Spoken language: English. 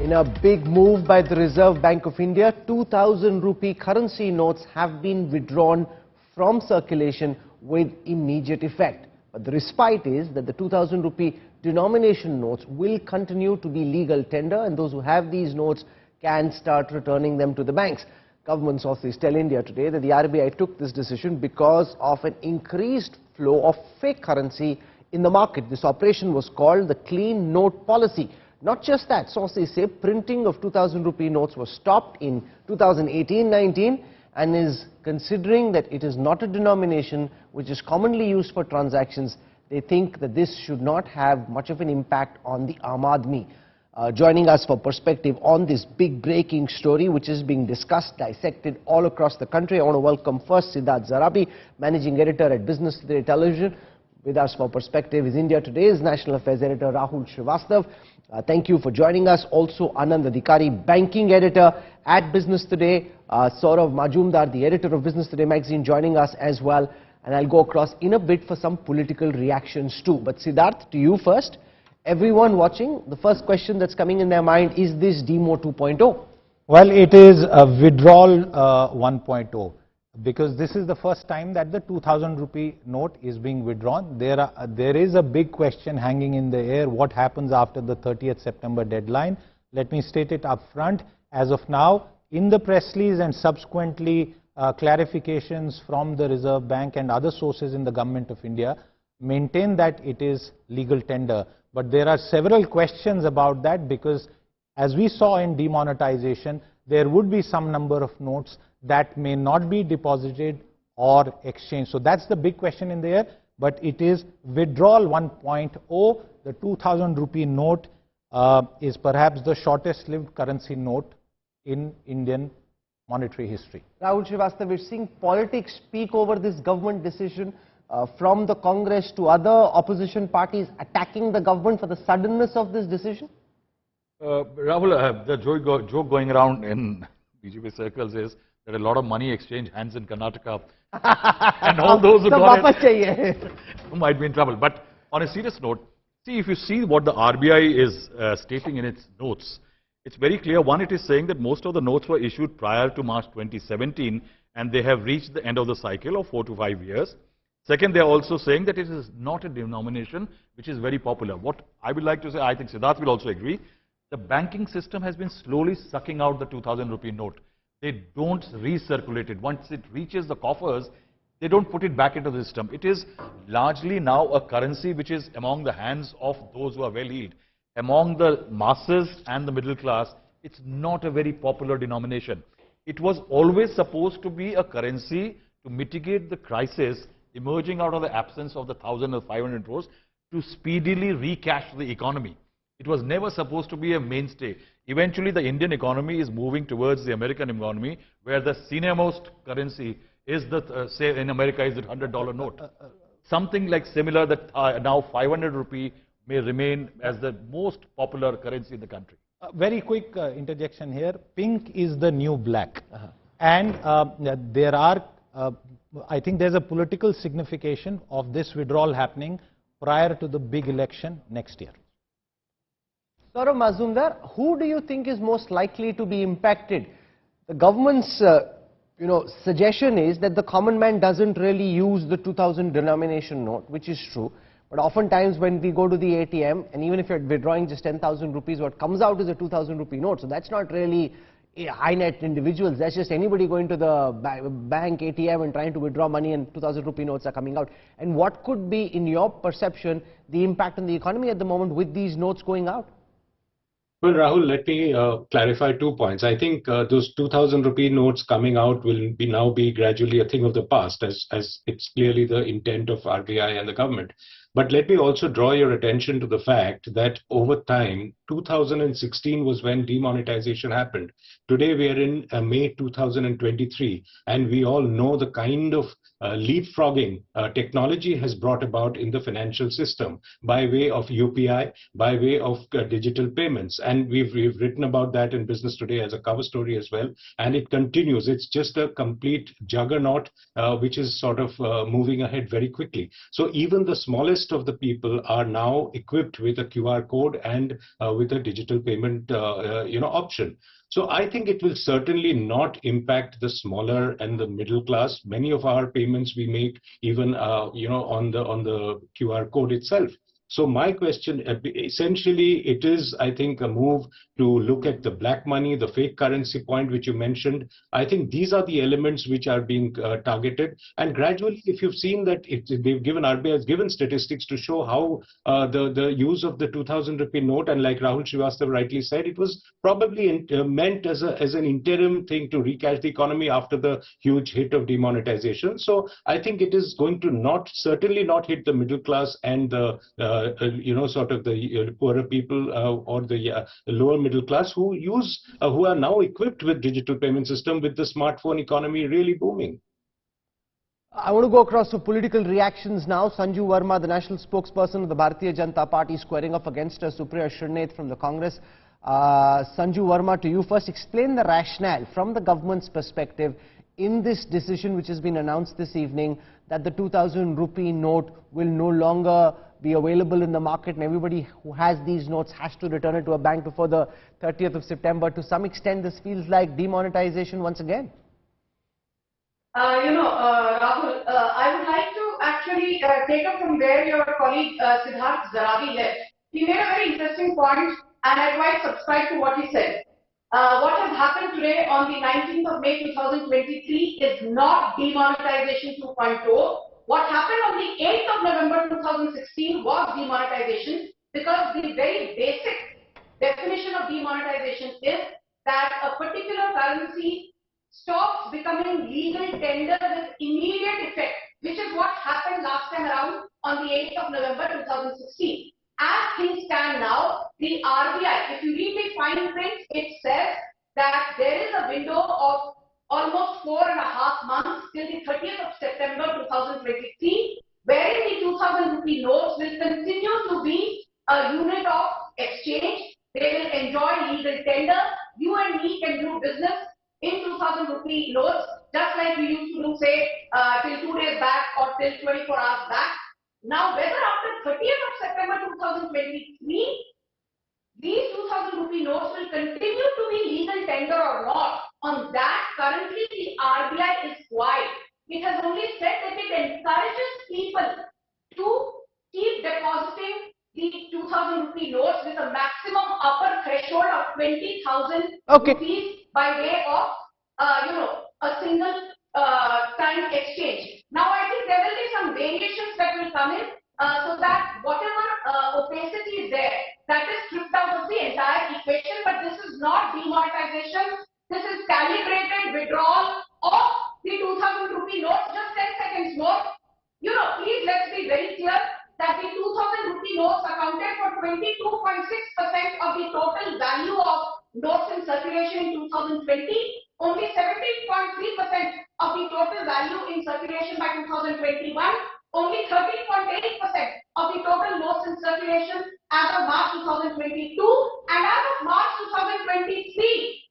In a big move by the Reserve Bank of India, 2,000 rupee currency notes have been withdrawn from circulation with immediate effect. But the respite is that the 2,000 rupee denomination notes will continue to be legal tender, and those who have these notes can start returning them to the banks. Government sources tell India today that the RBI took this decision because of an increased flow of fake currency in the market. This operation was called the Clean Note Policy. Not just that, sources say printing of 2,000 rupee notes was stopped in 2018-19 and is considering that it is not a denomination which is commonly used for transactions. They think that this should not have much of an impact on the Aam Aadmi. Joining us for perspective on this big breaking story which is being discussed, dissected all across the country, I want to welcome first Siddharth Zarabi, Managing Editor at Business Today Television. With us for perspective is India Today's National Affairs Editor Rahul Shrivastava. Thank you for joining us. Also Anand Adhikari, Banking Editor at Business Today. Saurav Majumdar, the Editor of Business Today magazine, joining us as well. And I'll go across in a bit for some political reactions too. But Siddharth, to you first. Everyone watching, the first question that's coming in their mind, is this Demo 2.0? Well, it is a withdrawal 1.0. Because this is the first time that the 2,000 rupee note is being withdrawn. There is a big question hanging in the air. What happens after the 30th September deadline? Let me state it up front. As of now, in the press release and subsequently clarifications from the Reserve Bank and other sources in the Government of India maintain that it is legal tender. But there are several questions about that, because as we saw in demonetization, there would be some number of notes that may not be deposited or exchanged. So that's the big question in the air. But it is withdrawal 1.0. The 2,000 rupee note is perhaps the shortest lived currency note in Indian monetary history. Rahul Shrivastava, we're seeing politics speak over this government decision, from the Congress to other opposition parties attacking the government for the suddenness of this decision? Rahul, the joke going around in BJP circles is that a lot of money exchange hands in Karnataka and all those who got it might be in trouble. But on a serious note, see, if you see what the RBI is stating in its notes, it's very clear. One, it is saying that most of the notes were issued prior to March 2017 and they have reached the end of the cycle of 4 to 5 years. Second, they are also saying that it is not a denomination which is very popular. What I would like to say, I think Siddharth will also agree, the banking system has been slowly sucking out the 2,000 rupee note. They don't recirculate it. Once it reaches the coffers, they don't put it back into the system. It is largely now a currency which is among the hands of those who are well-heeled. Among the masses and the middle class, it's not a very popular denomination. It was always supposed to be a currency to mitigate the crisis emerging out of the absence of the 1,000 or 500 crores to speedily recash the economy. It was never supposed to be a mainstay. Eventually, the Indian economy is moving towards the American economy, where the senior-most currency is the, say in America, is the $100 note. Something like similar that now 500 rupee may remain as the most popular currency in the country. Very quick interjection here. Pink is the new black. And there are, I think there's a political signification of this withdrawal happening prior to the big election next year. Saurav Majumdar, who do you think is most likely to be impacted? The government's suggestion is that the common man doesn't really use the 2,000 denomination note, which is true. But oftentimes when we go to the ATM, and even if you're withdrawing just 10,000 rupees, what comes out is a 2,000 rupee note. So that's not really high net individuals. That's just anybody going to the bank ATM and trying to withdraw money, and 2,000 rupee notes are coming out. And what could be, in your perception, the impact on the economy at the moment with these notes going out? Well, Rahul, let me clarify 2 points. I think those 2,000 rupee notes coming out will now be gradually a thing of the past, as it's clearly the intent of RBI and the government. But let me also draw your attention to the fact that over time, 2016 was when demonetization happened. Today we are in May 2023, and we all know the kind of leapfrogging technology has brought about in the financial system by way of UPI, by way of digital payments. And we've written about that in Business Today as a cover story as well. And it continues. It's just a complete juggernaut which is sort of moving ahead very quickly. So even the smallest of the people are now equipped with a QR code and with a digital payment option. So I think it will certainly not impact the smaller and the middle class. Many of our payments we make even on the QR code itself. So my question, essentially, it is, I think, a move to look at the black money, the fake currency point, which you mentioned. I think these are the elements which are being targeted. And gradually, if you've seen that RBI has given statistics to show how the use of the 2,000 rupee note, and like Rahul Shrivastava rightly said, it was probably meant as an interim thing to recash the economy after the huge hit of demonetization. So I think it is going to certainly not hit the middle class and the sort of the poorer people or the lower middle class who are now equipped with digital payment system, with the smartphone economy really booming. I want to go across to political reactions now. Sanju Verma, the national spokesperson of the Bharatiya Janata Party, squaring off against Supriya Shrinate from the Congress. Sanju Verma, to you first, explain the rationale from the government's perspective in this decision which has been announced this evening that the 2,000 rupee note will no longer be available in the market, and everybody who has these notes has to return it to a bank before the 30th of September. To some extent, this feels like demonetization once again. Rahul, I would like to actually take up from where your colleague Siddharth Zaravi left. He made a very interesting point, and I quite subscribe to what he said. What has happened today on the 19th of May 2023 is not demonetization 2.0. What happened on the 8th of November 2016 was demonetization, because the very basic definition of demonetization is that a particular currency stops becoming legal tender with immediate effect, which is what happened last time around on the 8th of November 2016. As things stand now, the RBI, if you read the fine print, it says that there is a window of almost 4.5 months till the 30th of September 2023, wherein the 2,000 rupee notes will continue to be a unit of exchange. They will enjoy legal tender. You and me can do business in 2,000 rupee notes, just like we used to do, say, till 2 days back or till 24 hours back. Now, whether after 30th of September 2023, these 2,000 rupee notes will continue to be legal tender or not, on that currently the RBI is quiet. It has only said that it encourages people to keep depositing the 2,000 rupee notes with a maximum upper threshold of 20,000 rupees by way of, a single time exchange. Now, I think there will be some variations that will come in so that whatever opacity is there, that is stripped out of the entire equation. But this is not demonetization. This is calibrated withdrawal of the 2,000 rupee notes. Just 10 seconds more. Please let's be very clear that the 2,000 rupee notes accounted for 22.6% of the total value of notes in circulation in 2020. Only 17.3% of the total value in circulation by 2021.